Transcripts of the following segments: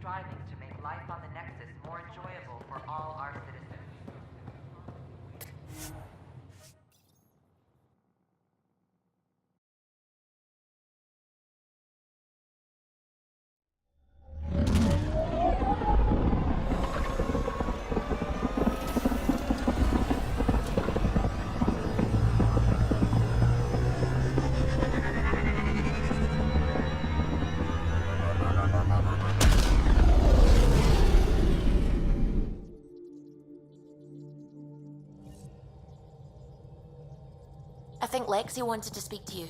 striving to make life on the Nexus more enjoyable for all our citizens. I think Lexi wanted to speak to you.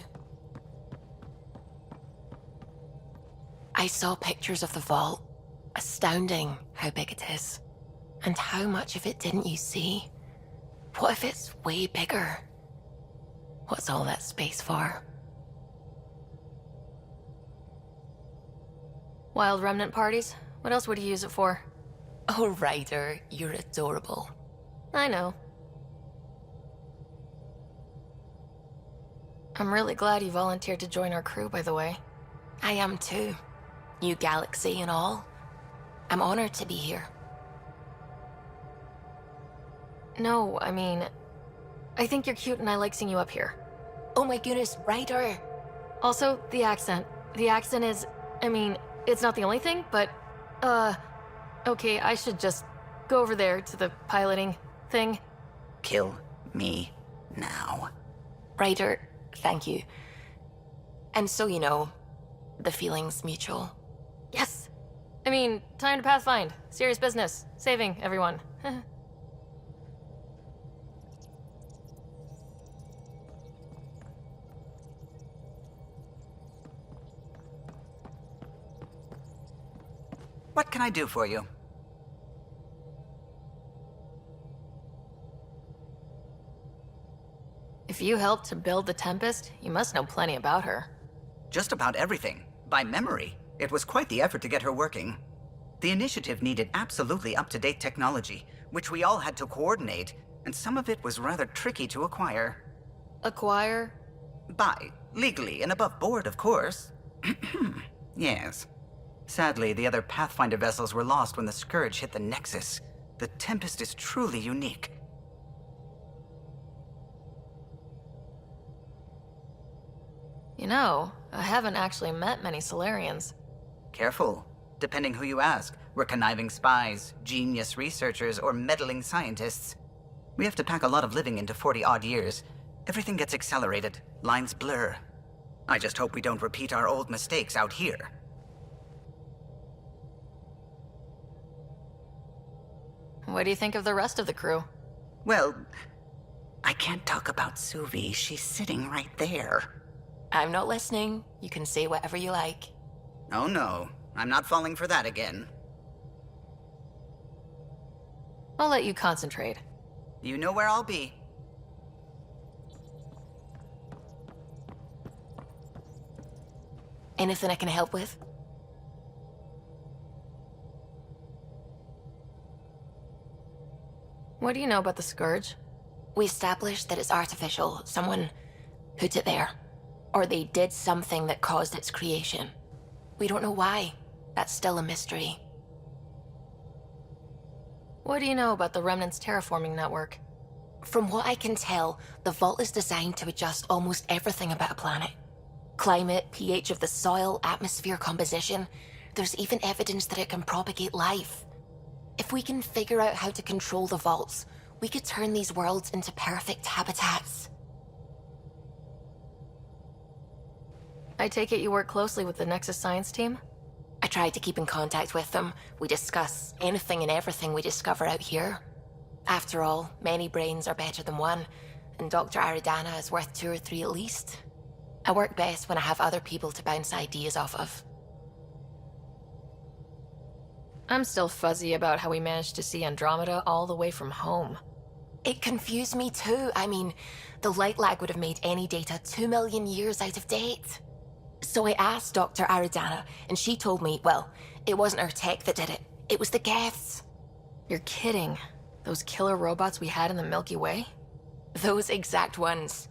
I saw pictures of the vault. Astounding how big it is. And how much of it didn't you see? What if it's way bigger? What's all that space for? Wild remnant parties? What else would you use it for? Oh, Ryder, you're adorable. I know. I'm really glad you volunteered to join our crew, by the way. I am too. New galaxy and all. I'm honored to be here. No, I mean, I think you're cute and I like seeing you up here. Oh my goodness, Ryder! Also, the accent. The accent is, I mean, it's not the only thing, but, okay, I should just go over there to the piloting thing. Kill me now. Ryder, thank you. And so you know, the feeling's mutual. Yes! I mean, time to pathfind. Serious business. Saving everyone. What can I do for you? If you helped to build the Tempest, you must know plenty about her. Just about everything. By memory. It was quite the effort to get her working. The initiative needed absolutely up-to-date technology, which we all had to coordinate, and some of it was rather tricky to acquire. Acquire? By legally and above board, of course. Yes. Sadly, the other Pathfinder vessels were lost when the Scourge hit the Nexus. The Tempest is truly unique. You know, I haven't actually met many Solarians. Careful. Depending who you ask, we're conniving spies, genius researchers, or meddling scientists. We have to pack a lot of living into 40-odd years. Everything gets accelerated, lines blur. I just hope we don't repeat our old mistakes out here. What do you think of the rest of the crew? Well, I can't talk about Suvi. She's sitting right there. I'm not listening. You can say whatever you like. Oh no, I'm not falling for that again. I'll let you concentrate. You know where I'll be. Anything I can help with? What do you know about the Scourge? We established that it's artificial. Someone put it there. Or they did something that caused its creation. We don't know why. That's still a mystery. What do you know about the Remnant's terraforming network? From what I can tell, the vault is designed to adjust almost everything about a planet. Climate, pH of the soil, atmosphere composition. There's even evidence that it can propagate life. If we can figure out how to control the vaults, we could turn these worlds into perfect habitats. I take it you work closely with the Nexus science team? I try to keep in contact with them. We discuss anything and everything we discover out here. After all, many brains are better than one, and Dr. Aridana is worth 2 or 3 at least. I work best when I have other people to bounce ideas off of. I'm still fuzzy about how we managed to see Andromeda all the way from home. It confused me too. I mean, the light lag would have made any data 2 million years out of date. So I asked Dr. Aridana, and she told me, well, it wasn't her tech that did it. It was the Geths. You're kidding. Those killer robots we had in the Milky Way? Those exact ones.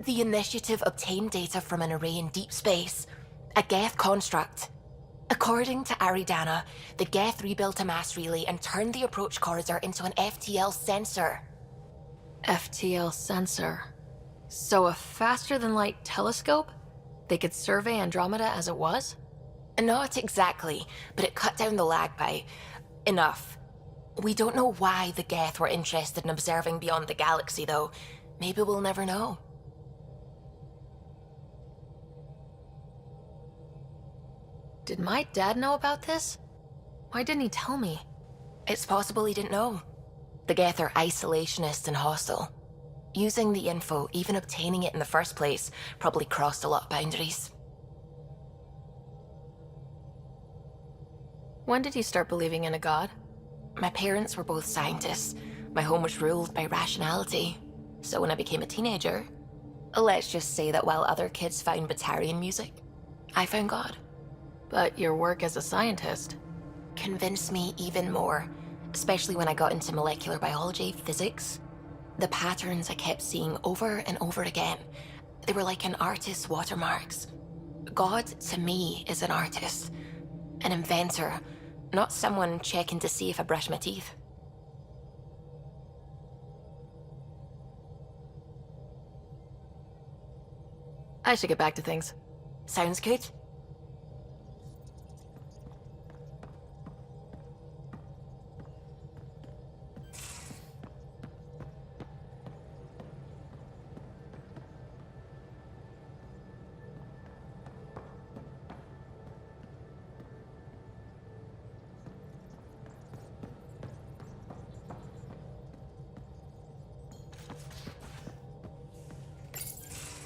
The initiative obtained data from an array in deep space. A Geth construct. According to Aridana, the Geth rebuilt a mass relay and turned the approach corridor into an FTL sensor. FTL sensor. So a faster-than-light telescope? They could survey Andromeda as it was? Not exactly, but it cut down the lag by enough. We don't know why the Geth were interested in observing beyond the galaxy, though. Maybe we'll never know. Did my dad know about this? Why didn't he tell me? It's possible he didn't know. The Geth are isolationist and hostile. Using the info, even obtaining it in the first place, probably crossed a lot of boundaries. When did you start believing in a god? My parents were both scientists. My home was ruled by rationality. So when I became a teenager, let's just say that while other kids found Batarian music, I found God. But your work as a scientist Convinced me even more, especially when I got into molecular biology, physics. The patterns I kept seeing over and over again, they were like an artist's watermarks. God, to me, is an artist, an inventor, not someone checking to see if I brush my teeth. I should get back to things. Sounds good.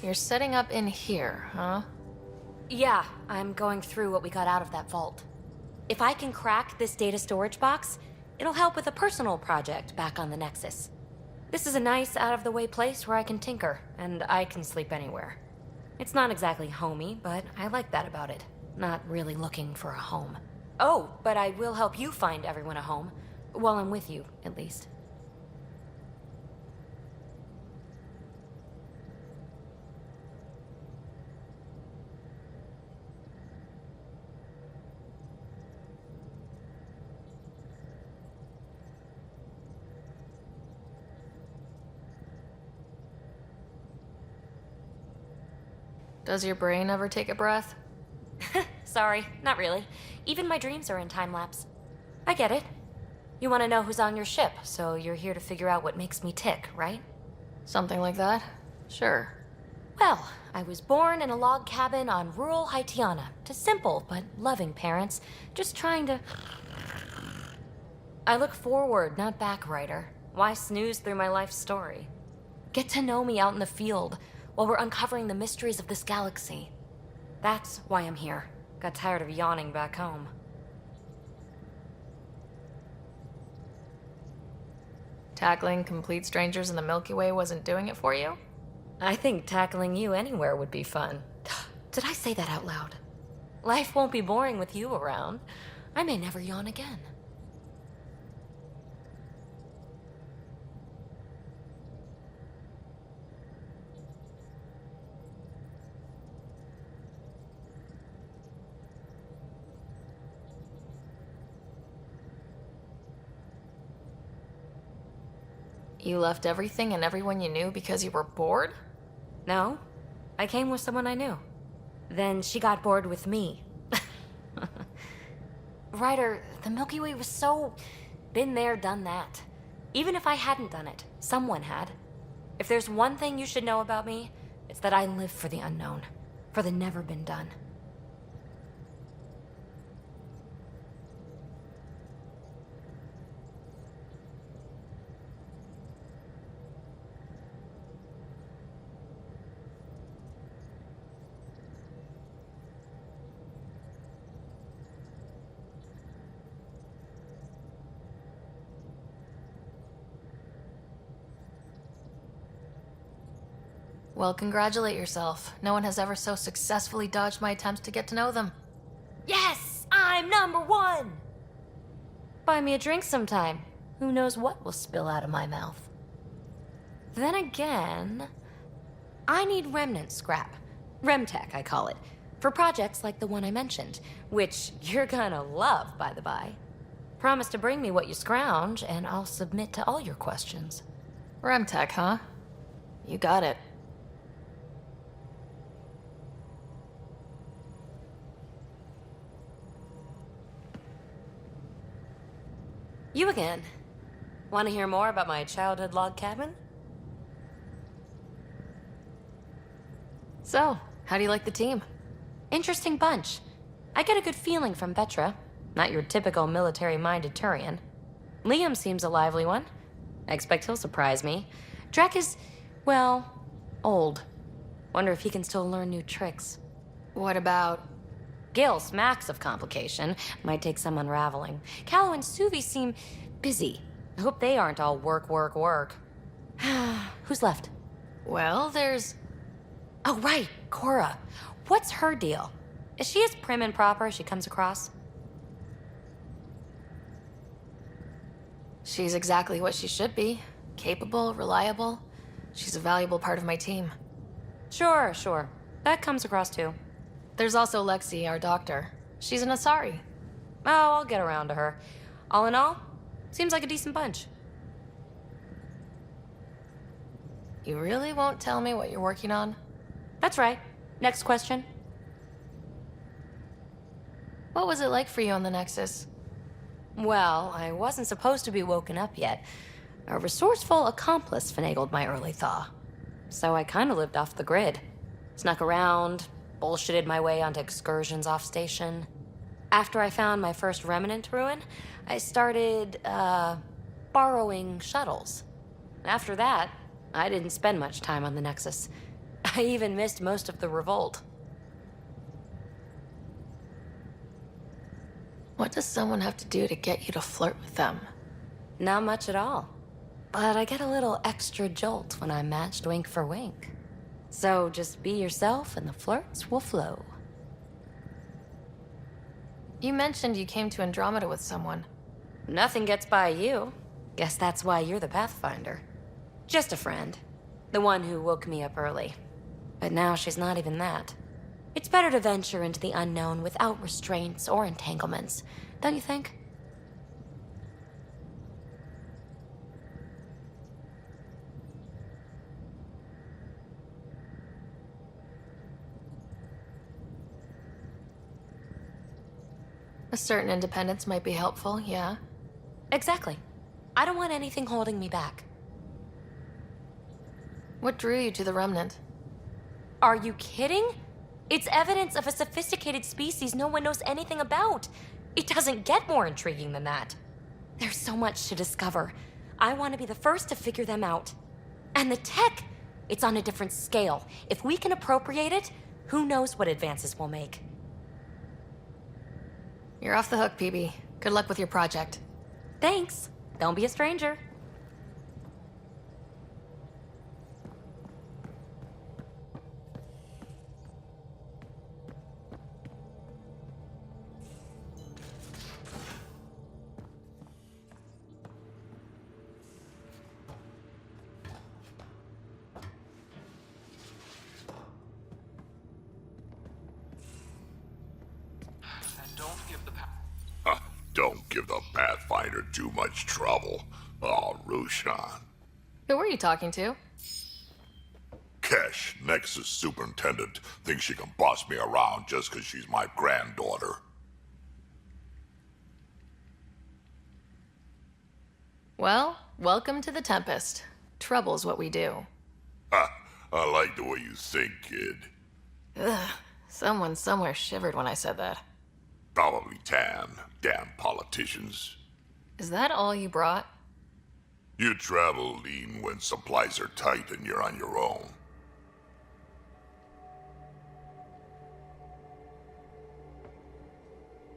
You're setting up in here, huh? Yeah, I'm going through what we got out of that vault. If I can crack this data storage box, it'll help with a personal project back on the Nexus. This is a nice, out-of-the-way place where I can tinker, and I can sleep anywhere. It's not exactly homey, but I like that about it. Not really looking for a home. Oh, but I will help you find everyone a home. While I'm with you, at least. Does your brain ever take a breath? Sorry, not really. Even my dreams are in time-lapse. I get it. You want to know who's on your ship, so you're here to figure out what makes me tick, right? Something like that? Sure. Well, I was born in a log cabin on rural Haitiana to simple but loving parents, just trying to... I look forward, not back, writer. Why snooze through my life story? Get to know me out in the field while we're uncovering the mysteries of this galaxy. That's why I'm here. Got tired of yawning back home. Tackling complete strangers in the Milky Way wasn't doing it for you? I think tackling you anywhere would be fun. Did I say that out loud? Life won't be boring with you around. I may never yawn again. You left everything and everyone you knew because you were bored? No, I came with someone I knew. Then she got bored with me. Ryder, the Milky Way was so... been there, done that. Even if I hadn't done it, someone had. If there's one thing you should know about me, it's that I live for the unknown. For the never been done. Well, congratulate yourself. No one has ever so successfully dodged my attempts to get to know them. Yes, I'm #1! Buy me a drink sometime. Who knows what will spill out of my mouth. Then again, I need remnant scrap. Remtech, I call it. For projects like the one I mentioned, which you're gonna love, by the by. Promise to bring me what you scrounge, and I'll submit to all your questions. Remtech, huh? You got it. You again. Want to hear more about my childhood log cabin? So, how do you like the team? Interesting bunch. I get a good feeling from Vetra. Not your typical military-minded Turian. Liam seems a lively one. I expect he'll surprise me. Drek is, well, old. Wonder if he can still learn new tricks. What about... Gil smacks of complication. Might take some unraveling. Callow and Suvi seem busy. I hope they aren't all work, work, work. Who's left? Well, there's... Oh, right, Cora. What's her deal? Is she as prim and proper as she comes across? She's exactly what she should be. Capable, reliable. She's a valuable part of my team. Sure. That comes across too. There's also Lexi, our doctor. She's an Asari. Oh, I'll get around to her. All in all, seems like a decent bunch. You really won't tell me what you're working on? That's right. Next question. What was it like for you on the Nexus? Well, I wasn't supposed to be woken up yet. A resourceful accomplice finagled my early thaw. So I kind of lived off the grid. Snuck around, bullshitted my way onto excursions off station. After I found my first remnant ruin, I started, borrowing shuttles. After that, I didn't spend much time on the Nexus. I even missed most of the revolt. What does someone have to do to get you to flirt with them? Not much at all. But I get a little extra jolt when I'm matched wink for wink. So just be yourself and the flirts will flow. You mentioned you came to Andromeda with someone. Nothing gets by you. Guess that's why you're the Pathfinder. Just a friend. The one who woke me up early. But now she's not even that. It's better to venture into the unknown without restraints or entanglements, don't you think? A certain independence might be helpful, yeah. Exactly. I don't want anything holding me back. What drew you to the Remnant? Are you kidding? It's evidence of a sophisticated species no one knows anything about. It doesn't get more intriguing than that. There's so much to discover. I want to be the first to figure them out. And the tech, it's on a different scale. If we can appropriate it, who knows what advances we'll make. You're off the hook, PB. Good luck with your project. Thanks. Don't be a stranger. Don't give the Pathfinder too much trouble. Oh, Roshan. Who were you talking to? Kesh, Nexus Superintendent, thinks she can boss me around just because she's my granddaughter. Well, welcome to the Tempest. Trouble's what we do. Ha! I like the way you think, kid. Ugh, someone somewhere shivered when I said that. Probably Tan. Damn politicians. Is that all you brought? You travel lean when supplies are tight and you're on your own.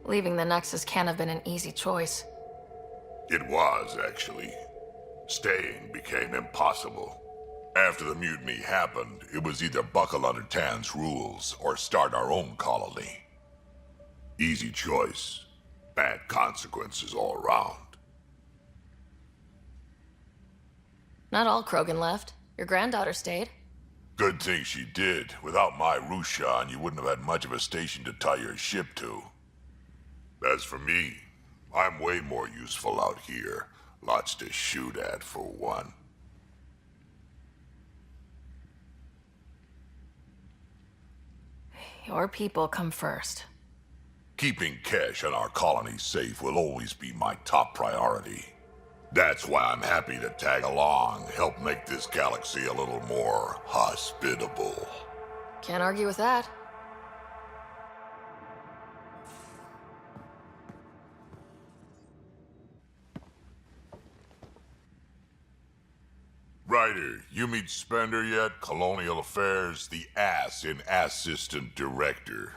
Leaving the Nexus can't have been an easy choice. It was, actually. Staying became impossible. After the mutiny happened, it was either buckle under Tan's rules or start our own colony. Easy choice. Bad consequences all around. Not all Krogan left. Your granddaughter stayed. Good thing she did. Without my Rushan, you wouldn't have had much of a station to tie your ship to. As for me, I'm way more useful out here. Lots to shoot at, for one. Your people come first. Keeping Kesh and our colony safe will always be my top priority. That's why I'm happy to tag along, help make this galaxy a little more hospitable. Can't argue with that. Ryder, you meet Spender yet? Colonial Affairs, the ass in Assistant Director.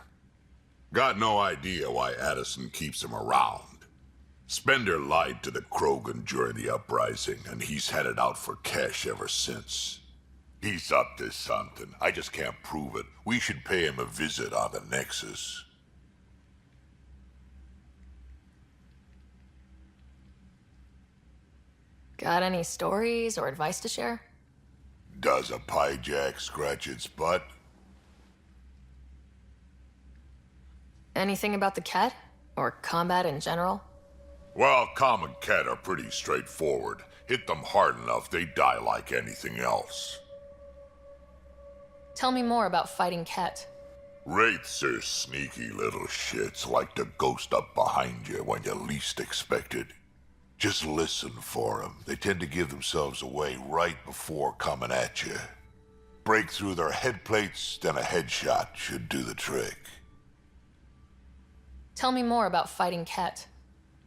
Got no idea why Addison keeps him around. Spender lied to the Krogan during the uprising, and he's headed out for Kesh ever since. He's up to something. I just can't prove it. We should pay him a visit on the Nexus. Got any stories or advice to share? Does a piejack scratch its butt? Anything about the Ket? Or combat in general? Well, common Ket are pretty straightforward. Hit them hard enough, they die like anything else. Tell me more about fighting Ket. Wraiths are sneaky little shits, like to ghost up behind you when you least expect it. Just listen for them. They tend to give themselves away right before coming at you. Break through their head plates, then a headshot should do the trick. Tell me more about fighting Ket.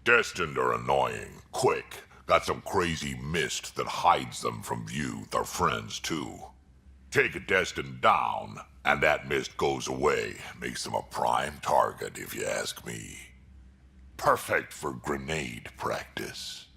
Destined are annoying, quick. Got some crazy mist that hides them from view, their friends too. Take a Destined down, and that mist goes away. Makes them a prime target, if you ask me. Perfect for grenade practice.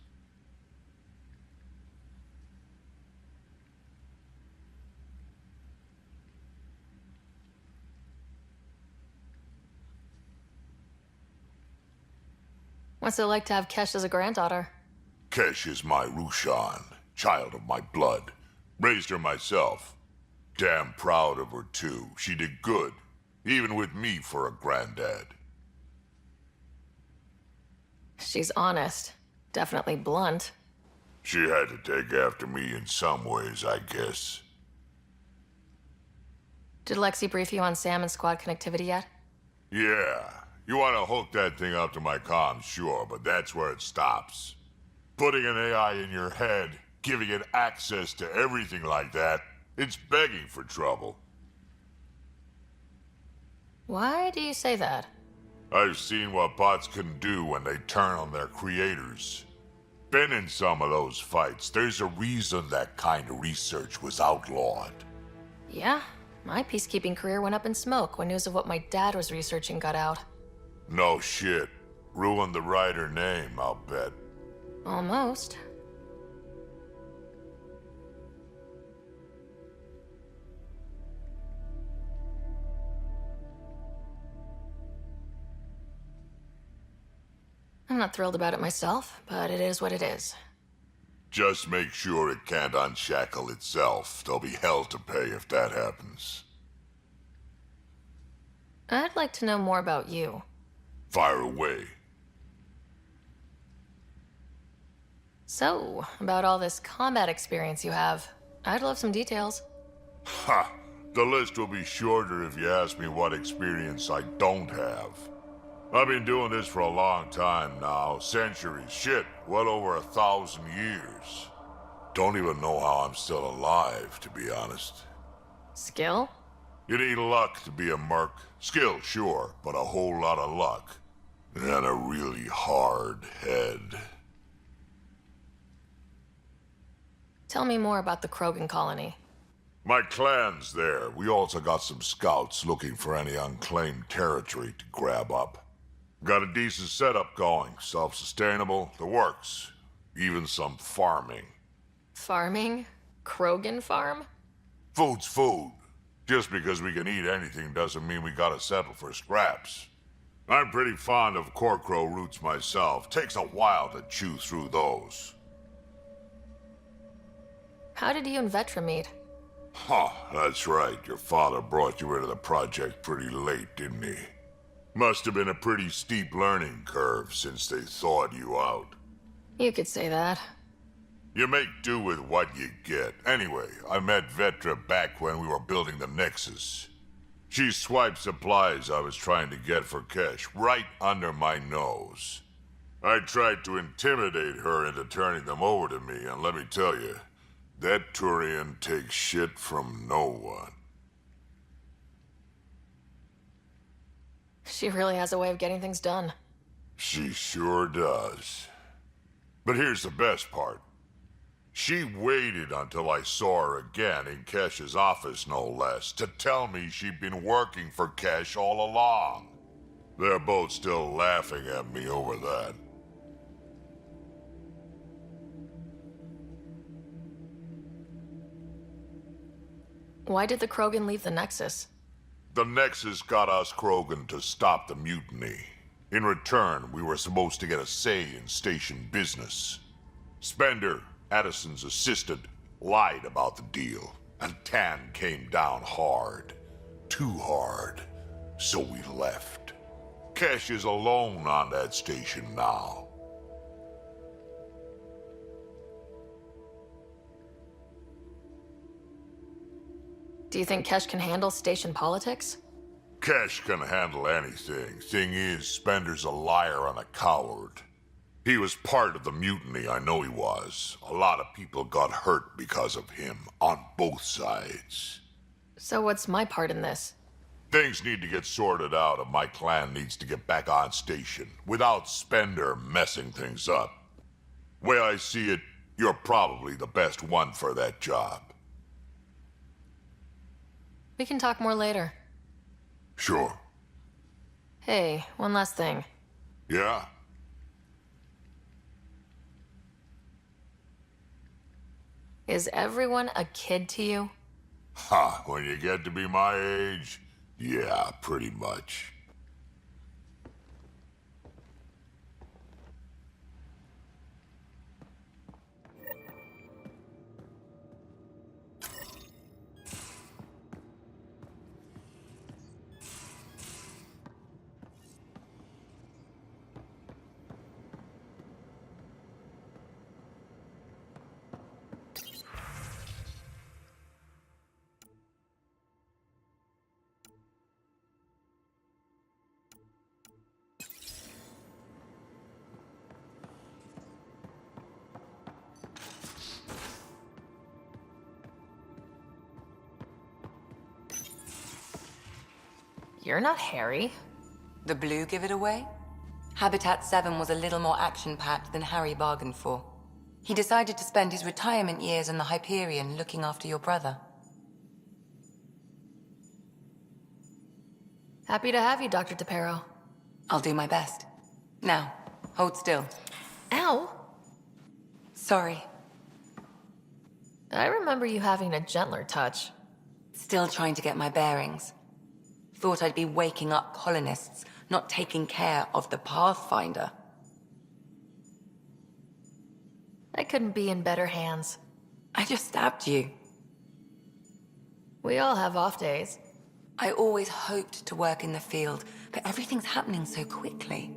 What's it like to have Kesh as a granddaughter? Kesh is my Rushan, child of my blood. Raised her myself. Damn proud of her too. She did good, even with me for a granddad. She's honest. Definitely blunt. She had to take after me in some ways, I guess. Did Lexi brief you on Sam and squad connectivity yet? Yeah. You want to hook that thing up to my comms, sure, but that's where it stops. Putting an AI in your head, giving it access to everything like that, it's begging for trouble. Why do you say that? I've seen what bots can do when they turn on their creators. Been in some of those fights. There's a reason that kind of research was outlawed. Yeah, my peacekeeping career went up in smoke when news of what my dad was researching got out. No shit. Ruined the Ryder name, I'll bet. Almost. I'm not thrilled about it myself, but it is what it is. Just make sure it can't unshackle itself. There'll be hell to pay if that happens. I'd like to know more about you. Fire away. So, about all this combat experience you have, I'd love some details. Ha! The list will be shorter if you ask me what experience I don't have. I've been doing this for a long time now. Centuries. Shit, well over 1,000 years. Don't even know how I'm still alive, to be honest. Skill? You need luck to be a merc. Skill, sure, but a whole lot of luck. And a really hard head. Tell me more about the Krogan colony. My clan's there. We also got some scouts looking for any unclaimed territory to grab up. Got a decent setup going. Self-sustainable, the works. Even some farming. Farming? Krogan farm? Food's food. Just because we can eat anything doesn't mean we gotta settle for scraps. I'm pretty fond of Corcrow roots myself. Takes a while to chew through those. How did you and Vetra meet? Huh, that's right. Your father brought you into the project pretty late, didn't he? Must have been a pretty steep learning curve since they thawed you out. You could say that. You make do with what you get. Anyway, I met Vetra back when we were building the Nexus. She swiped supplies I was trying to get for Kesh right under my nose. I tried to intimidate her into turning them over to me, and let me tell you, that Turian takes shit from no one. She really has a way of getting things done. She sure does. But here's the best part. She waited until I saw her again in Kesh's office, no less, to tell me she'd been working for Kesh all along. They're both still laughing at me over that. Why did the Krogan leave the Nexus? The Nexus got us Krogan to stop the mutiny. In return, we were supposed to get a say in station business. Spender, Addison's assistant, lied about the deal, and Tan came down hard. Too hard. So we left. Kesh is alone on that station now. Do you think Kesh can handle station politics? Kesh can handle anything. Thing is, Spender's a liar and a coward. He was part of the mutiny, I know he was. A lot of people got hurt because of him, on both sides. So what's my part in this? Things need to get sorted out, and my clan needs to get back on station, without Spender messing things up. Way I see it, you're probably the best one for that job. We can talk more later. Sure. Hey, one last thing. Yeah? Is everyone a kid to you? Ha, when you get to be my age, yeah, pretty much. You're not Harry. The blue give it away? Habitat 7 was a little more action-packed than Harry bargained for. He decided to spend his retirement years in the Hyperion looking after your brother. Happy to have you, Dr. DePero. I'll do my best. Now, hold still. Ow! Sorry. I remember you having a gentler touch. Still trying to get my bearings. Thought I'd be waking up colonists, not taking care of the Pathfinder. I couldn't be in better hands. I just stabbed you. We all have off days. I always hoped to work in the field, but everything's happening so quickly.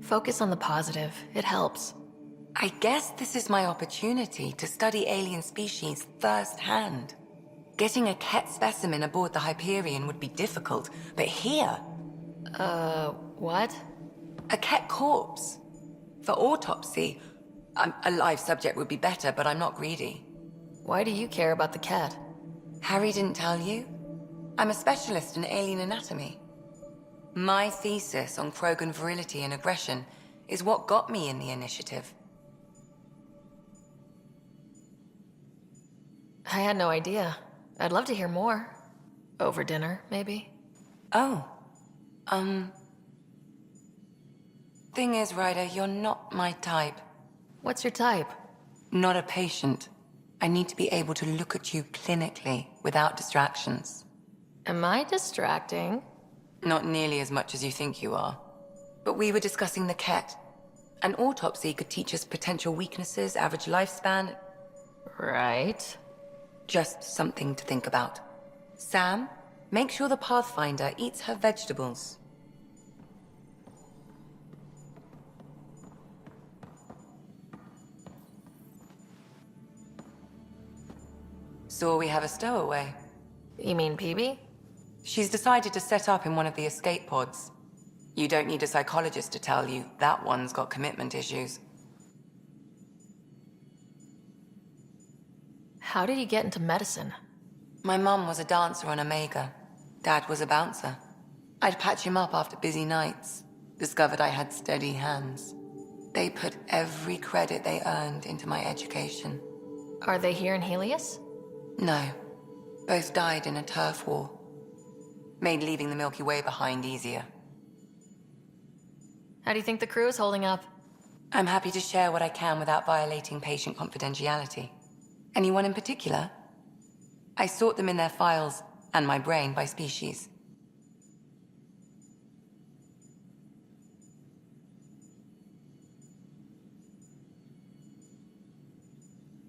Focus on the positive. It helps. I guess this is my opportunity to study alien species firsthand. Getting a Ket specimen aboard the Hyperion would be difficult, but here... What? A Ket corpse. For autopsy. A live subject would be better, but I'm not greedy. Why do you care about the cat? Harry didn't tell you? I'm a specialist in alien anatomy. My thesis on Krogan virility and aggression is what got me in the initiative. I had no idea. I'd love to hear more. Over dinner, maybe? Oh. Thing is, Ryder, you're not my type. What's your type? Not a patient. I need to be able to look at you clinically without distractions. Am I distracting? Not nearly as much as you think you are. But we were discussing the Ket. An autopsy could teach us potential weaknesses, average lifespan. Right. Just something to think about. Sam, make sure the Pathfinder eats her vegetables. Saw we have a stowaway. You mean PB? She's decided to set up in one of the escape pods. You don't need a psychologist to tell you that one's got commitment issues. How did you get into medicine? My mum was a dancer on Omega. Dad was a bouncer. I'd patch him up after busy nights. Discovered I had steady hands. They put every credit they earned into my education. Are they here in Helios? No. Both died in a turf war. Made leaving the Milky Way behind easier. How do you think the crew is holding up? I'm happy to share what I can without violating patient confidentiality. Anyone in particular? I sort them in their files and my brain by species.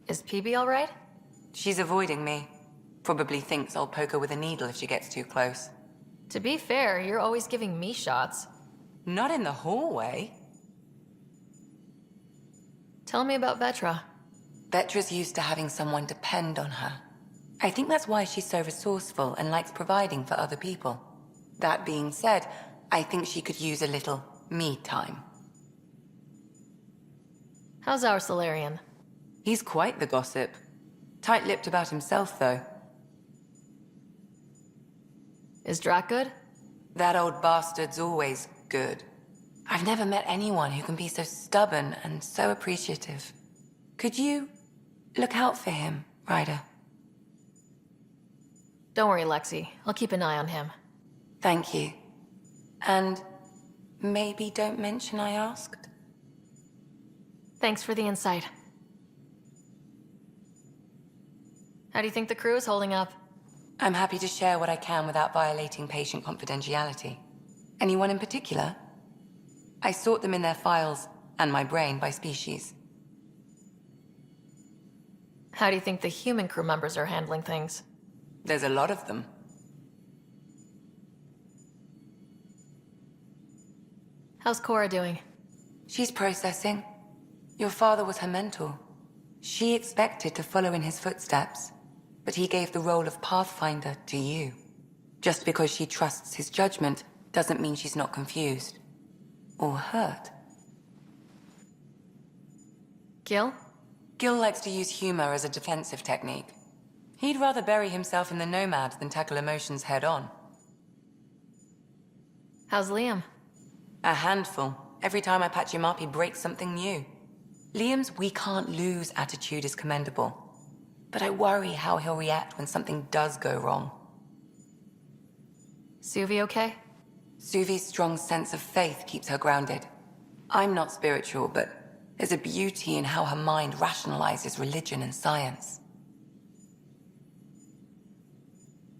Is PB all right? She's avoiding me. Probably thinks I'll poke her with a needle if she gets too close. To be fair, you're always giving me shots. Not in the hallway. Tell me about Vetra. Vetra's used to having someone depend on her. I think that's why she's so resourceful and likes providing for other people. That being said, I think she could use a little me time. How's our Solarian? He's quite the gossip. Tight-lipped about himself, though. Is Drac good? That old bastard's always good. I've never met anyone who can be so stubborn and so appreciative. Could you look out for him, Ryder? Don't worry, Lexi. I'll keep an eye on him. Thank you. And maybe don't mention I asked? Thanks for the insight. How do you think the crew is holding up? I'm happy to share what I can without violating patient confidentiality. Anyone in particular? I sort them in their files and my brain by species. How do you think the human crew members are handling things? There's a lot of them. How's Cora doing? She's processing. Your father was her mentor. She expected to follow in his footsteps, but he gave the role of Pathfinder to you. Just because she trusts his judgment doesn't mean she's not confused. Or hurt. Gil? Gil likes to use humor as a defensive technique. He'd rather bury himself in the Nomad than tackle emotions head-on. How's Liam? A handful. Every time I patch him up, he breaks something new. Liam's we can't lose attitude is commendable. But I worry how he'll react when something does go wrong. Suvi okay? Suvi's strong sense of faith keeps her grounded. I'm not spiritual, but there's a beauty in how her mind rationalizes religion and science.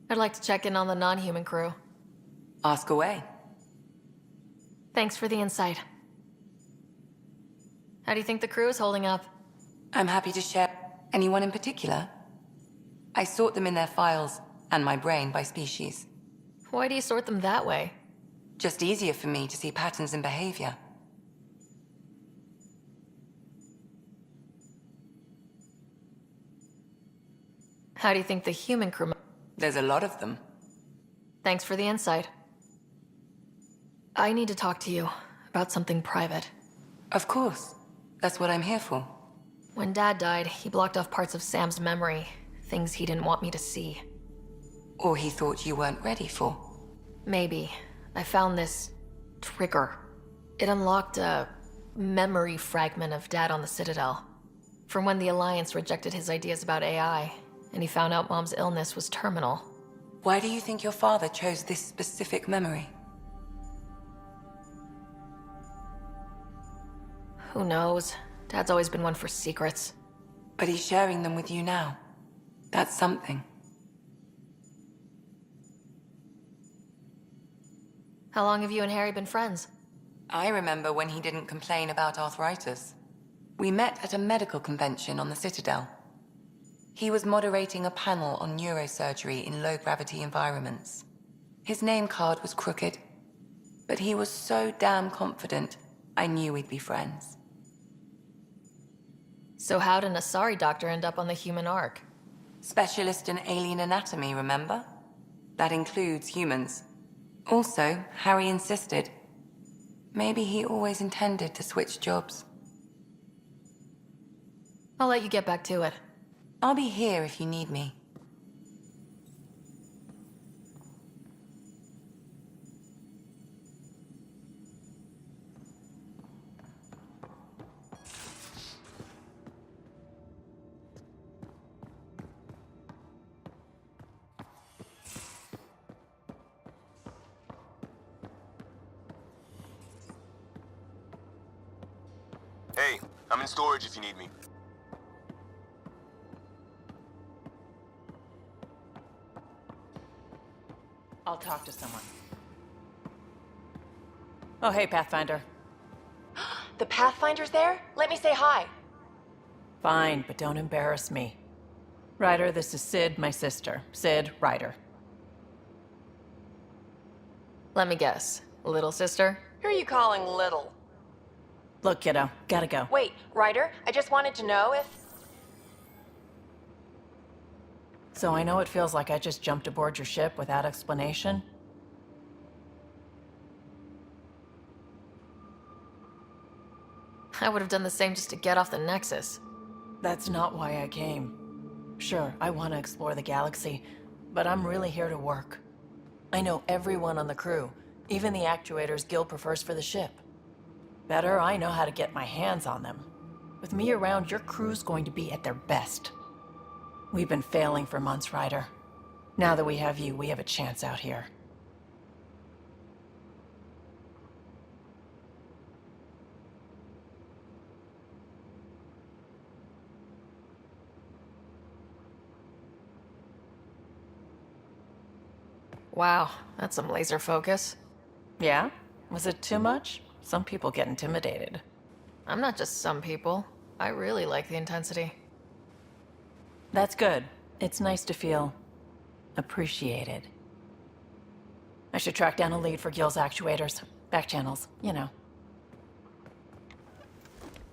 I'd like to check in on the non-human crew. Ask away. Thanks for the insight. How do you think the crew is holding up? I'm happy to share. Anyone in particular? I sort them in their files and my brain by species. Why do you sort them that way? Just easier for me to see patterns in behavior. How do you think the human crew... There's a lot of them. Thanks for the insight. I need to talk to you about something private. Of course. That's what I'm here for. When Dad died, he blocked off parts of Sam's memory, things he didn't want me to see. Or he thought you weren't ready for. Maybe. I found this trigger. It unlocked a memory fragment of Dad on the Citadel. From when the Alliance rejected his ideas about AI, and he found out Mom's illness was terminal. Why do you think your father chose this specific memory? Who knows? Dad's always been one for secrets. But he's sharing them with you now. That's something. How long have you and Harry been friends? I remember when he didn't complain about arthritis. We met at a medical convention on the Citadel. He was moderating a panel on neurosurgery in low-gravity environments. His name card was crooked, but he was so damn confident, I knew we'd be friends. So how did an Asari doctor end up on the human ark? Specialist in alien anatomy, remember? That includes humans. Also, Harry insisted. Maybe he always intended to switch jobs. I'll let you get back to it. I'll be here if you need me. Hey, I'm in storage if you need me. I'll talk to someone. Oh, hey, Pathfinder. The Pathfinder's there? Let me say hi. Fine, but don't embarrass me. Ryder, this is Sid, my sister. Sid, Ryder. Let me guess. Little sister? Who are you calling little? Look, kiddo, gotta go. Wait, Ryder, I just wanted to know if... So I know it feels like I just jumped aboard your ship without explanation. I would have done the same just to get off the Nexus. That's not why I came. Sure, I want to explore the galaxy, but I'm really here to work. I know everyone on the crew, even the actuators Gil prefers for the ship. Better, I know how to get my hands on them. With me around, your crew's going to be at their best. We've been failing for months, Ryder. Now that we have you, we have a chance out here. Wow, that's some laser focus. Yeah? Was it too much? Some people get intimidated. I'm not just some people. I really like the intensity. That's good. It's nice to feel appreciated. I should track down a lead for Gil's actuators. Back channels, you know.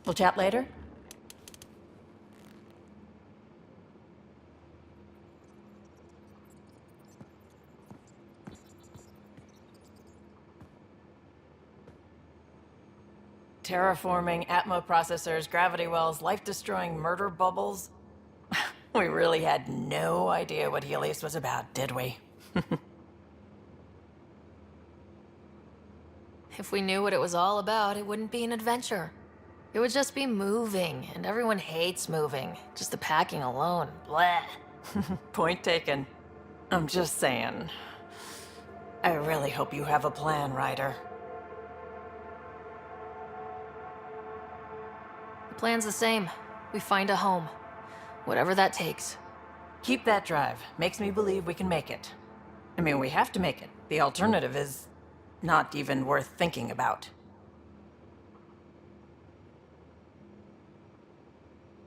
We'll chat later? Terraforming, Atmo processors, gravity wells, life-destroying murder bubbles. We really had no idea what Helios was about, did we? If we knew what it was all about, it wouldn't be an adventure. It would just be moving, and everyone hates moving. Just the packing alone, bleh. Point taken. I'm just saying. I really hope you have a plan, Ryder. The plan's the same. We find a home. Whatever that takes. Keep that drive. Makes me believe we can make it. I mean, we have to make it. The alternative is not even worth thinking about.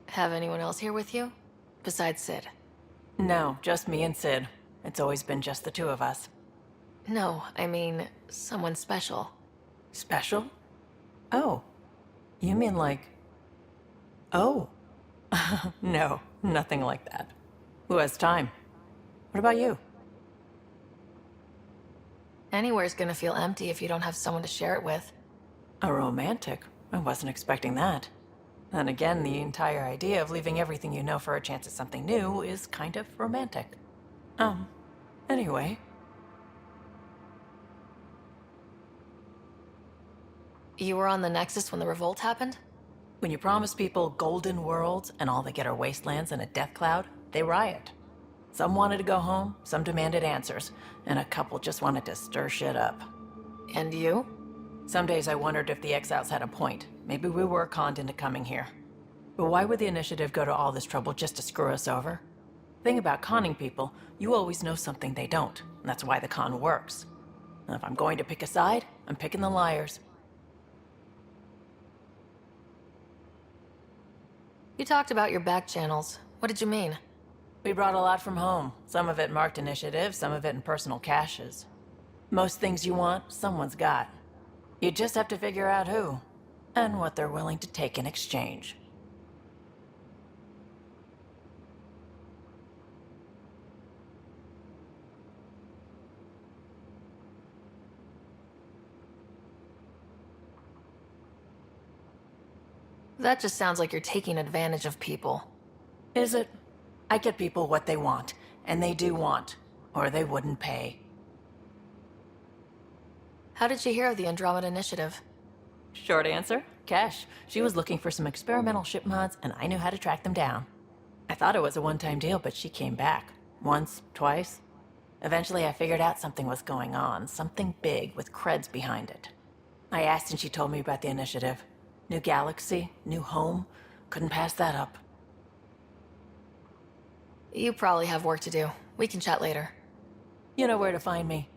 Have anyone else here with you? Besides Sid? No, just me and Sid. It's always been just the two of us. No, I mean, someone special. Special? Oh. You mean like... Oh. No, nothing like that. Who has time? What about you? Anywhere's gonna feel empty if you don't have someone to share it with. A romantic? I wasn't expecting that. Then again, the entire idea of leaving everything you know for a chance at something new is kind of romantic. Anyway. You were on the Nexus when the revolt happened? When you promise people golden worlds and all they get are wastelands and a death cloud, they riot. Some wanted to go home, some demanded answers, and a couple just wanted to stir shit up. And you? Some days I wondered if the exiles had a point. Maybe we were conned into coming here. But why would the initiative go to all this trouble just to screw us over? Thing about conning people, you always know something they don't, and that's why the con works. And if I'm going to pick a side, I'm picking the liars. You talked about your back channels. What did you mean? We brought a lot from home. Some of it marked initiative, some of it in personal caches. Most things you want, someone's got. You just have to figure out who, and what they're willing to take in exchange. That just sounds like you're taking advantage of people. Is it? I get people what they want, and they do want, or they wouldn't pay. How did you hear of the Andromeda Initiative? Short answer, Cash. She was looking for some experimental ship mods, and I knew how to track them down. I thought it was a one-time deal, but she came back. Once, twice. Eventually I figured out something was going on, something big with creds behind it. I asked and she told me about the initiative. New galaxy, new home. Couldn't pass that up. You probably have work to do. We can chat later. You know where to find me.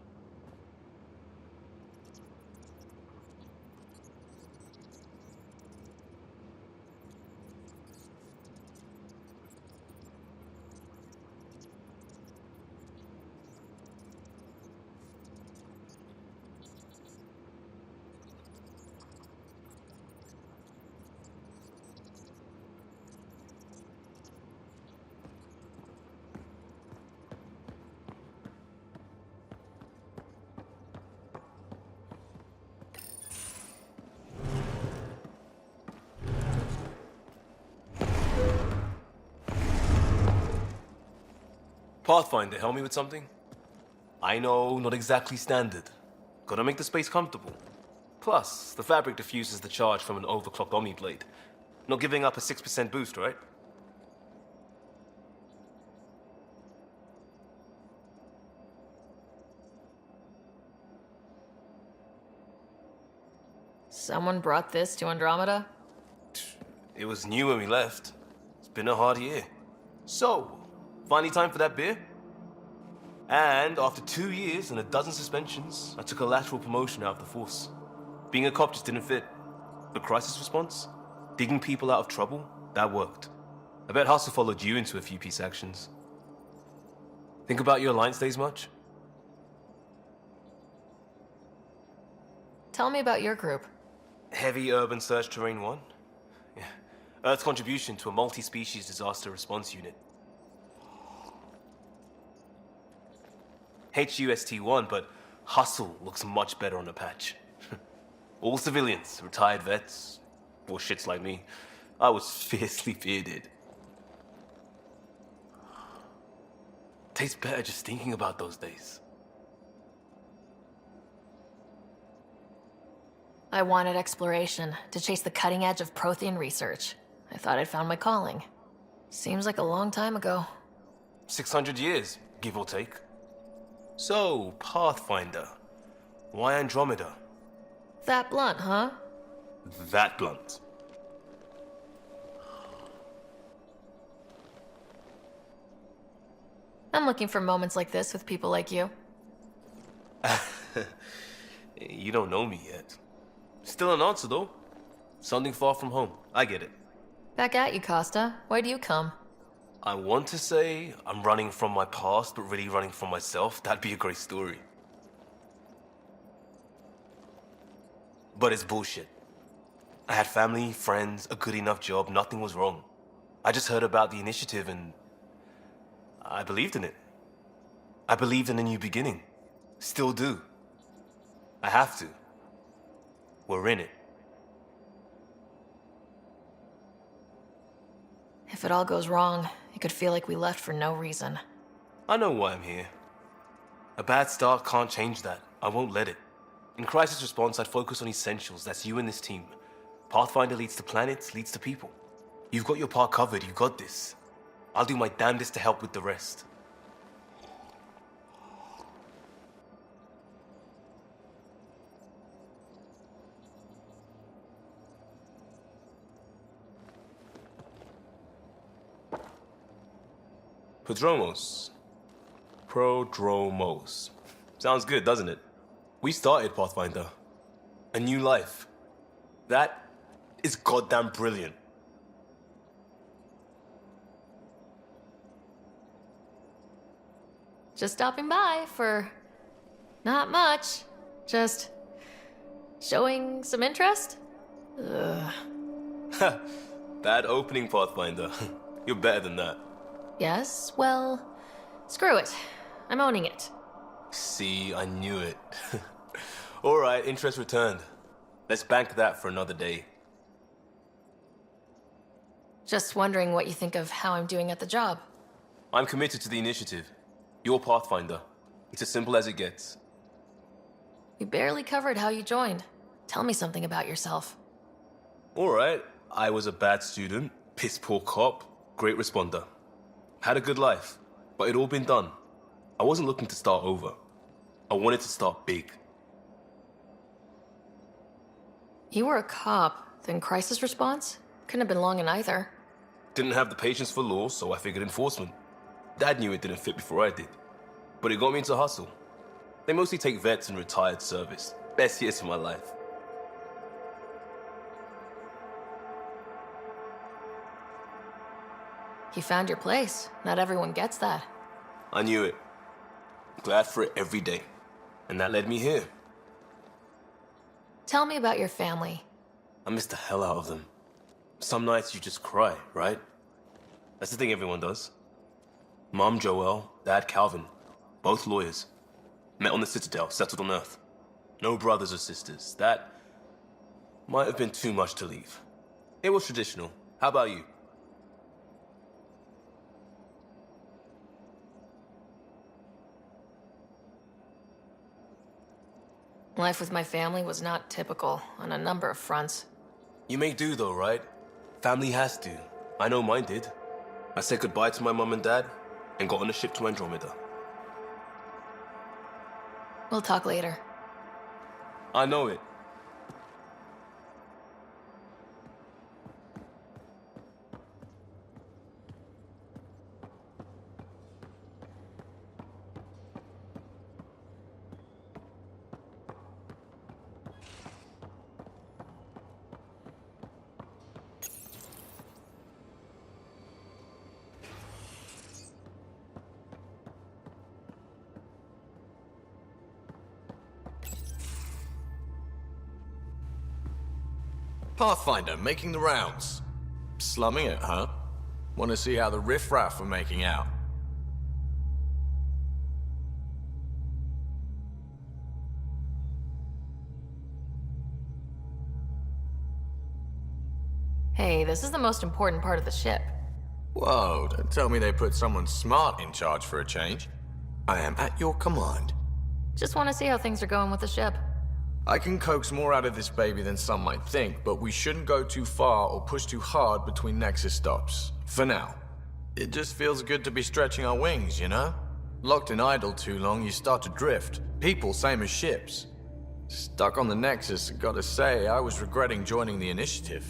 Pathfinder, help me with something? I know, not exactly standard. Gotta make the space comfortable. Plus, the fabric diffuses the charge from an overclocked Omniblade. Not giving up a 6% boost, right? Someone brought this to Andromeda? It was new when we left. It's been a hard year. So, finally time for that beer? And after 2 years and a dozen suspensions, I took a lateral promotion out of the force. Being a cop just didn't fit. But crisis response? Digging people out of trouble? That worked. I bet Hustle followed you into a few peace actions. Think about your Alliance days much? Tell me about your group. Heavy Urban Search Terrain 1? Yeah. Earth's contribution to a multi-species disaster response unit. HUST-1, but Hustle looks much better on the patch. All civilians, retired vets, or shits like me. I was fiercely bearded. Tastes better just thinking about those days. I wanted exploration, to chase the cutting edge of Prothean research. I thought I'd found my calling. Seems like a long time ago. 600 years, give or take. So, Pathfinder. Why Andromeda? That blunt, huh? That blunt. I'm looking for moments like this with people like you. You don't know me yet. Still an answer, though. Something far from home. I get it. Back at you, Costa. Why do you come? I want to say I'm running from my past, but really running from myself. That'd be a great story. But it's bullshit. I had family, friends, a good enough job, nothing was wrong. I just heard about the initiative and I believed in it. I believed in a new beginning. Still do. I have to. We're in it. If it all goes wrong, it could feel like we left for no reason. I know why I'm here. A bad start can't change that. I won't let it. In crisis response, I'd focus on essentials. That's you and this team. Pathfinder leads to planets, leads to people. You've got your part covered. You got this. I'll do my damnedest to help with the rest. Prodromos. Sounds good, doesn't it? We started Pathfinder. A new life. That is goddamn brilliant. Just stopping by for not much. Just showing some interest? Ugh. Bad opening, Pathfinder. You're better than that. Yes, well, screw it. I'm owning it. See, I knew it. Alright, interest returned. Let's bank that for another day. Just wondering what you think of how I'm doing at the job. I'm committed to the initiative. You're Pathfinder. It's as simple as it gets. We barely covered how you joined. Tell me something about yourself. Alright, I was a bad student, piss poor cop, great responder. Had a good life, but it'd all been done. I wasn't looking to start over. I wanted to start big. You were a cop, then crisis response? Couldn't have been long in either. Didn't have the patience for law, so I figured enforcement. Dad knew it didn't fit before I did. But it got me into hustle. They mostly take vets and retired service. Best years of my life. You found your place. Not everyone gets that. I knew it. Glad for it every day. And that led me here. Tell me about your family. I miss the hell out of them. Some nights you just cry, right? That's the thing everyone does. Mom Joelle, Dad Calvin, both lawyers. Met on the Citadel, settled on Earth. No brothers or sisters. That might have been too much to leave. It was traditional. How about you? Life with my family was not typical on a number of fronts. You make do though, right? Family has to. I know mine did. I said goodbye to my mom and dad and got on a ship to Andromeda. We'll talk later. I know it. Pathfinder, making the rounds. Slumming it, huh? Want to see how the riffraff are making out? Hey, this is the most important part of the ship. Whoa, don't tell me they put someone smart in charge for a change. I am at your command. Just want to see how things are going with the ship. I can coax more out of this baby than some might think, but we shouldn't go too far or push too hard between Nexus stops. For now. It just feels good to be stretching our wings, you know? Locked in idle too long, you start to drift. People, same as ships. Stuck on the Nexus, gotta say, I was regretting joining the initiative.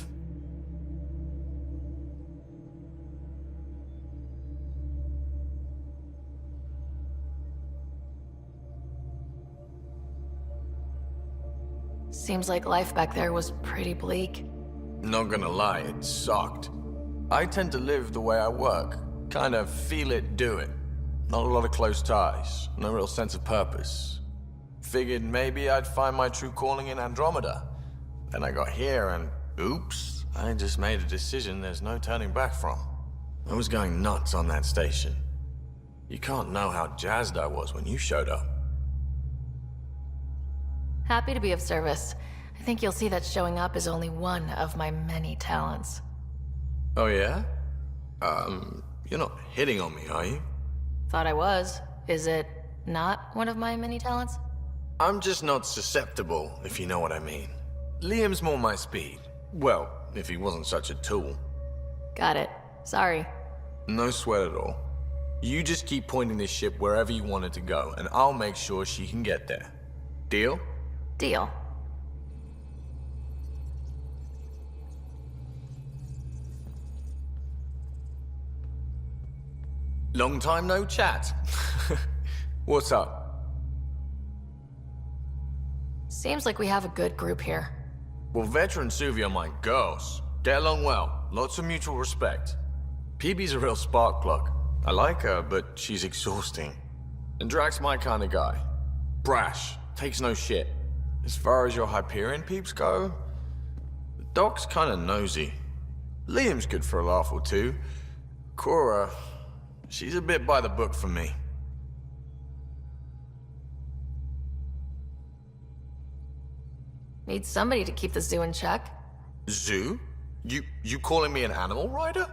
Seems like life back there was pretty bleak. Not gonna lie, it sucked. I tend to live the way I work. Kind of feel it, do it. Not a lot of close ties, no real sense of purpose. Figured maybe I'd find my true calling in Andromeda. Then I got here and, oops, I just made a decision there's no turning back from. I was going nuts on that station. You can't know how jazzed I was when you showed up. Happy to be of service. I think you'll see that showing up is only one of my many talents. Oh yeah? You're not hitting on me, are you? Thought I was. Is it not one of my many talents? I'm just not susceptible, if you know what I mean. Liam's more my speed. Well, if he wasn't such a tool. Got it. Sorry. No sweat at all. You just keep pointing this ship wherever you want it to go, and I'll make sure she can get there. Deal? Deal. Long time no chat. What's up? Seems like we have a good group here. Well, veteran Suvi are my girls. Get along well. Lots of mutual respect. PB's a real spark plug. I like her, but she's exhausting. And Drax my kind of guy. Brash, takes no shit. As far as your Hyperion peeps go, the Doc's kind of nosy. Liam's good for a laugh or two. Cora, she's a bit by the book for me. Need somebody to keep the zoo in check. Zoo? You calling me an animal rider?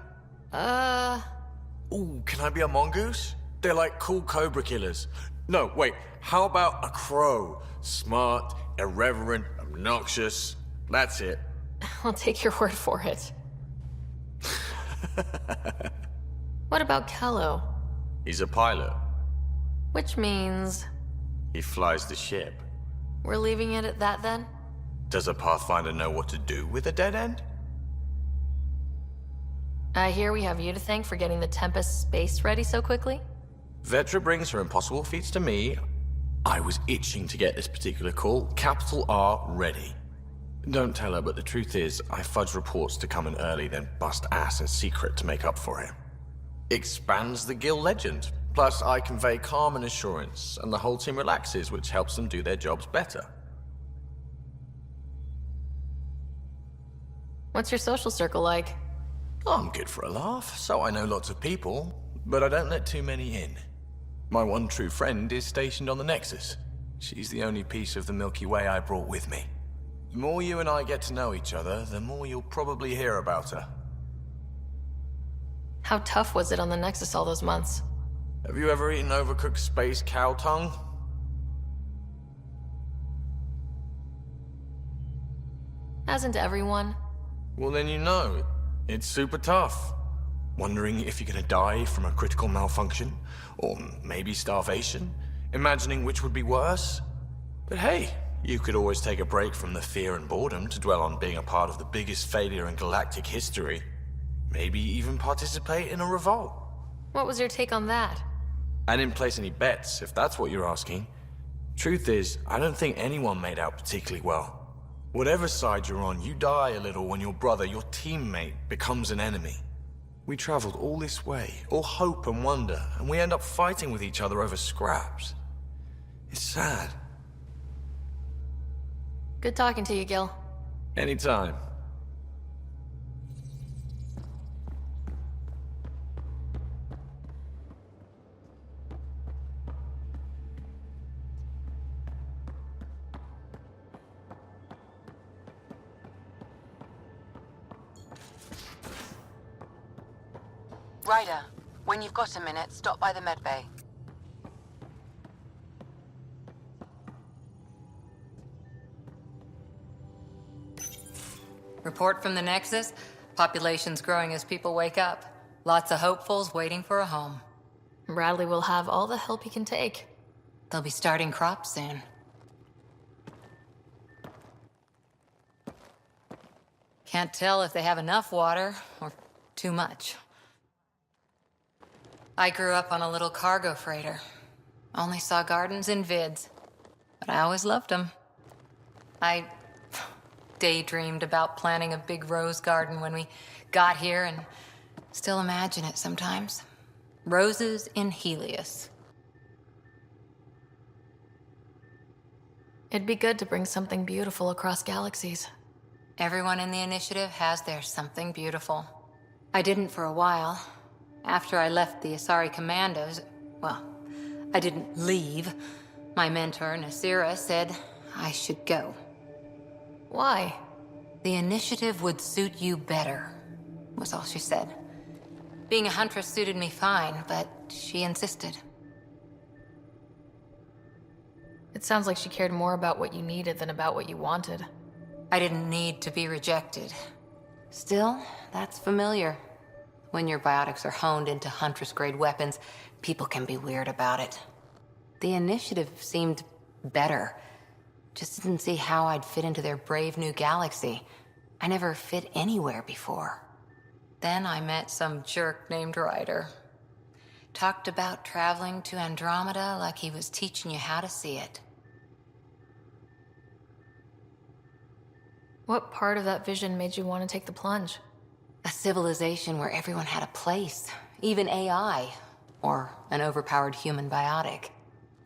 Ooh, can I be a mongoose? They're like cool cobra killers. No, wait, how about a crow? Smart, irreverent, obnoxious. That's it. I'll take your word for it. What about Kello? He's a pilot. Which means He flies the ship. we're leaving it at that then? Does a Pathfinder know what to do with a dead end? I hear we have you to thank for getting the Tempest space ready so quickly? Vetra brings her impossible feats to me. I was itching to get this particular call. Capital R ready. Don't tell her, but the truth is, I fudge reports to come in early, then bust ass in secret to make up for it. Expands the guild legend. Plus, I convey calm and assurance, and the whole team relaxes, which helps them do their jobs better. What's your social circle like? I'm good for a laugh, so I know lots of people, but I don't let too many in. My one true friend is stationed on the Nexus. She's the only piece of the Milky Way I brought with me. The more you and I get to know each other, the more you'll probably hear about her. How tough was it on the Nexus all those months? Have you ever eaten overcooked space cow tongue? Hasn't everyone? Well, then you know. It's super tough. Wondering if you're gonna die from a critical malfunction? Or maybe starvation? Imagining which would be worse? But hey, you could always take a break from the fear and boredom to dwell on being a part of the biggest failure in galactic history. Maybe even participate in a revolt. What was your take on that? I didn't place any bets, if that's what you're asking. Truth is, I don't think anyone made out particularly well. Whatever side you're on, you die a little when your brother, your teammate, becomes an enemy. We traveled all this way, all hope and wonder, and we end up fighting with each other over scraps. It's sad. Good talking to you, Gil. Anytime. Ryder, when you've got a minute, stop by the medbay. Report from the Nexus. Population's growing as people wake up. Lots of hopefuls waiting for a home. Bradley will have all the help he can take. They'll be starting crops soon. Can't tell if they have enough water or too much. I grew up on a little cargo freighter. Only saw gardens in vids, but I always loved them. I daydreamed about planting a big rose garden when we got here and still imagine it sometimes. Roses in Helios. It'd be good to bring something beautiful across galaxies. Everyone in the initiative has their something beautiful. I didn't for a while. After I left the Asari Commandos, well, I didn't leave. My mentor, Nasira, said I should go. Why? The initiative would suit you better, was all she said. Being a huntress suited me fine, but she insisted. It sounds like she cared more about what you needed than about what you wanted. I didn't need to be rejected. Still, that's familiar. When your biotics are honed into Huntress-grade weapons, people can be weird about it. The initiative seemed better. Just didn't see how I'd fit into their brave new galaxy. I never fit anywhere before. Then I met some jerk named Ryder. Talked about traveling to Andromeda like he was teaching you how to see it. What part of that vision made you want to take the plunge? A civilization where everyone had a place, even AI, or an overpowered human biotic.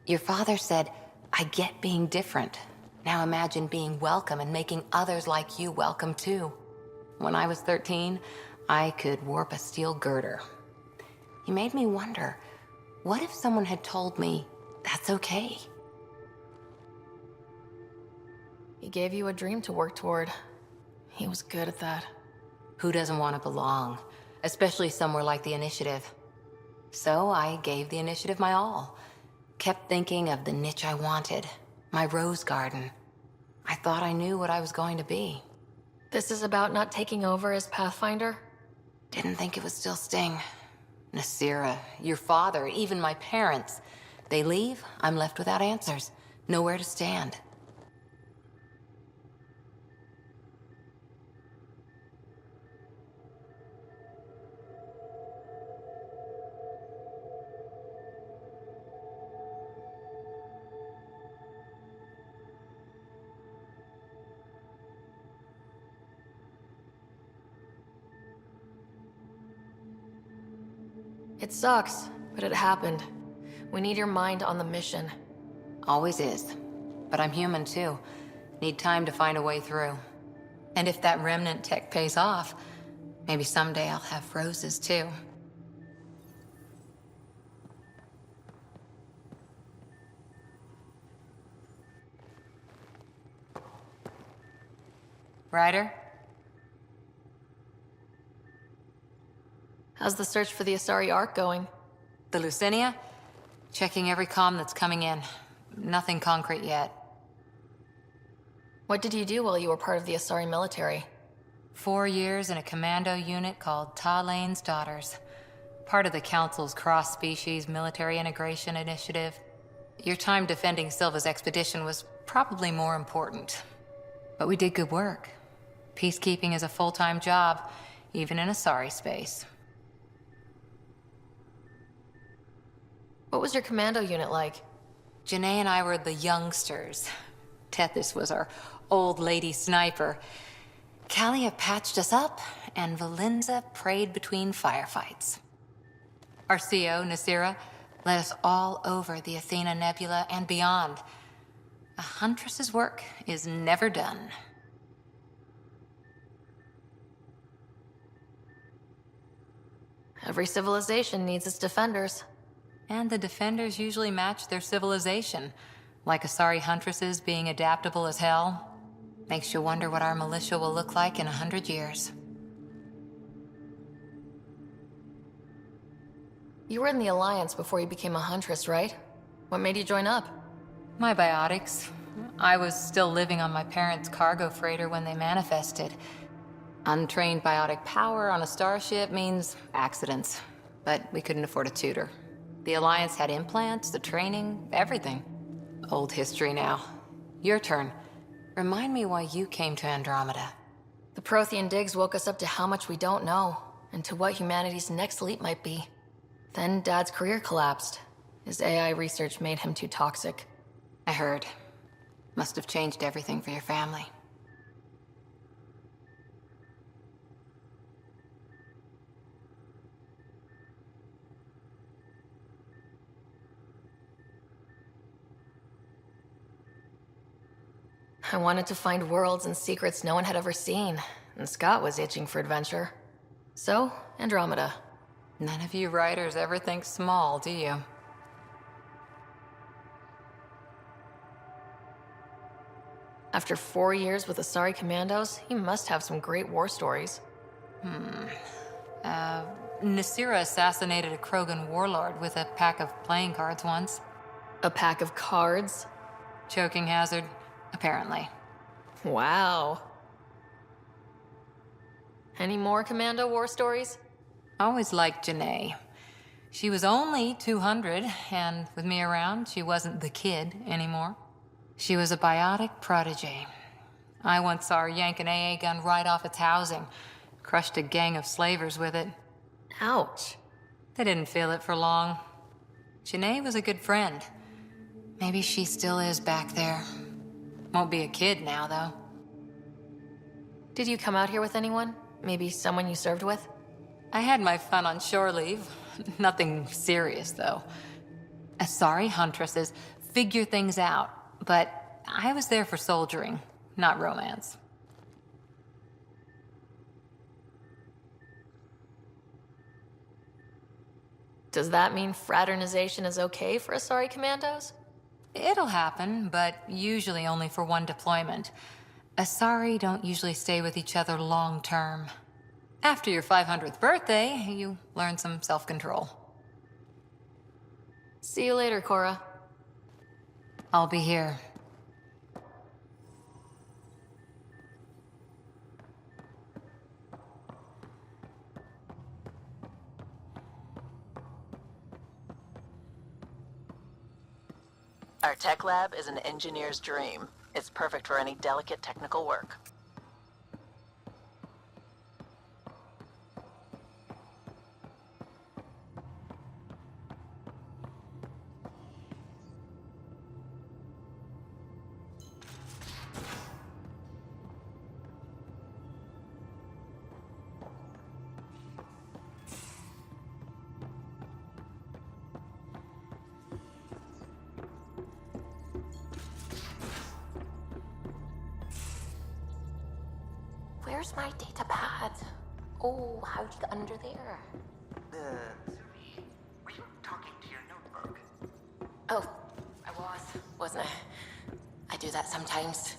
Your father said, I get being different. Now imagine being welcome and making others like you welcome too. When I was 13, I could warp a steel girder. He made me wonder, what if someone had told me that's okay? He gave you a dream to work toward. He was good at that. Who doesn't want to belong, especially somewhere like the Initiative? So I gave the Initiative my all. Kept thinking of the niche I wanted, my rose garden. I thought I knew what I was going to be. This is about not taking over as Pathfinder? Didn't think it would still sting. Nasira, your father, even my parents. They leave, I'm left without answers. Nowhere to stand. It sucks, but it happened. We need your mind on the mission. Always is. But I'm human too. Need time to find a way through. And if that remnant tech pays off, maybe someday I'll have roses too. Ryder? How's the search for the Asari Ark going? The Lucinia? Checking every comm that's coming in. Nothing concrete yet. What did you do while you were part of the Asari military? 4 years in a commando unit called Ta Lane's Daughters. Part of the Council's cross-species military integration initiative. Your time defending Silva's expedition was probably more important. But we did good work. Peacekeeping is a full-time job, even in Asari space. What was your commando unit like? Janae and I were the youngsters. Tethys was our old lady sniper. Kalia patched us up, and Valenza prayed between firefights. Our CO, Nasira, led us all over the Athena Nebula and beyond. A huntress's work is never done. Every civilization needs its defenders. And the defenders usually match their civilization, like Asari huntresses being adaptable as hell. Makes you wonder what our militia will look like in 100 years. You were in the Alliance before you became a huntress, right? What made you join up? My biotics. I was still living on my parents' cargo freighter when they manifested. Untrained biotic power on a starship means accidents, but we couldn't afford a tutor. The Alliance had implants, the training, everything. Old history now. Your turn. Remind me why you came to Andromeda. The Prothean digs woke us up to how much we don't know, and to what humanity's next leap might be. Then Dad's career collapsed. His AI research made him too toxic. I heard. Must have changed everything for your family. I wanted to find worlds and secrets no one had ever seen, and Scott was itching for adventure. So, Andromeda. None of you writers ever think small, do you? After 4 years with Asari Commandos, he must have some great war stories. Nasira assassinated a Krogan warlord with a pack of playing cards once. A pack of cards? Choking hazard, apparently. Wow. Any more Commando war stories? Always liked Janae. She was only 200, and with me around, she wasn't the kid anymore. She was a biotic protege. I once saw her yank an AA gun right off its housing, crushed a gang of slavers with it. Ouch. They didn't feel it for long. Janae was a good friend. Maybe she still is back there. Won't be a kid now, though. Did you come out here with anyone? Maybe someone you served with? I had my fun on shore leave. Nothing serious, though. Asari huntresses figure things out, but I was there for soldiering, not romance. Does that mean fraternization is okay for Asari commandos? It'll happen, but usually only for one deployment. Asari don't usually stay with each other long term. After your 500th birthday, you learn some self-control. See you later, Cora. I'll be here. Our tech lab is an engineer's dream. It's perfect for any delicate technical work. Where's my data pad? Oh, how'd you get under there? Suvi, were you talking to your notebook? Oh, I wasn't I? I do that sometimes.